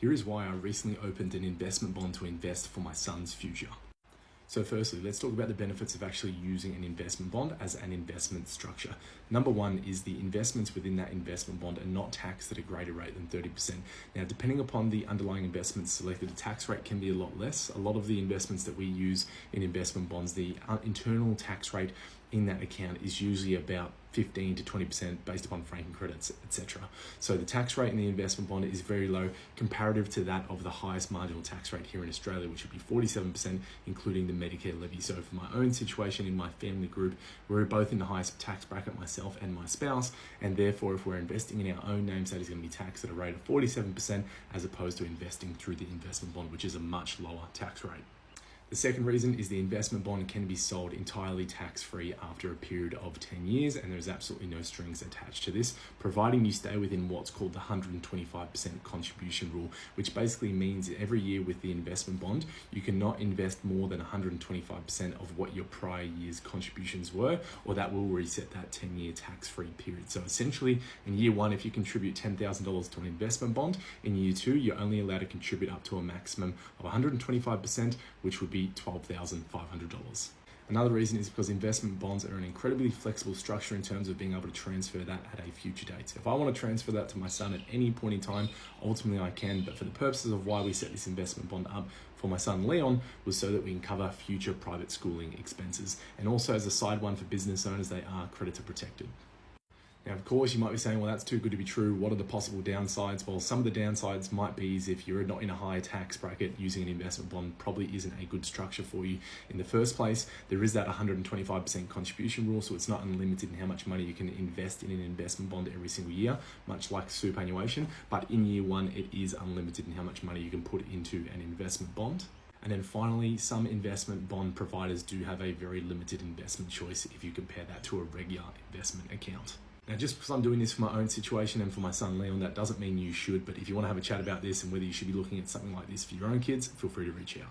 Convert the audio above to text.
Here is why I recently opened an investment bond to invest for my son's future. So firstly, let's talk about the benefits of actually using an investment bond as an investment structure. Number one is the investments within that investment bond are not taxed at a greater rate than 30%. Now, depending upon the underlying investments selected, the tax rate can be a lot less. A lot of the investments that we use in investment bonds, the internal tax rate in that account is usually about 15 to 20% based upon franking credits, etc. So the tax rate in the investment bond is very low comparative to that of the highest marginal tax rate here in Australia, which would be 47%, including the Medicare levy. So for my own situation in my family group, we're both in the highest tax bracket, myself and my spouse, and therefore if we're investing in our own names, that is going to be taxed at a rate of 47% as opposed to investing through the investment bond, which is a much lower tax rate. The second reason is the investment bond can be sold entirely tax-free after a period of 10 years, and there's absolutely no strings attached to this, providing you stay within what's called the 125% contribution rule, which basically means that every year with the investment bond, you cannot invest more than 125% of what your prior year's contributions were, or that will reset that 10-year tax-free period. So essentially, in year one, if you contribute $10,000 to an investment bond, in year two, you're only allowed to contribute up to a maximum of 125%, which would be $12,500. Another reason is because investment bonds are an incredibly flexible structure in terms of being able to transfer that at a future date. So if I want to transfer that to my son at any point in time, ultimately I can, but for the purposes of why we set this investment bond up for my son Leon was so that we can cover future private schooling expenses. And also as a side one for business owners, they are creditor protected. Now, of course, you might be saying, well, that's too good to be true. What are the possible downsides? Well, some of the downsides might be is if you're not in a high tax bracket, using an investment bond probably isn't a good structure for you in the first place. There is that 125% contribution rule, so it's not unlimited in how much money you can invest in an investment bond every single year, much like superannuation. But in year one, it is unlimited in how much money you can put into an investment bond. And then finally, some investment bond providers do have a very limited investment choice if you compare that to a regular investment account. Now, just because I'm doing this for my own situation and for my son Leon, that doesn't mean you should, but if you want to have a chat about this and whether you should be looking at something like this for your own kids, feel free to reach out.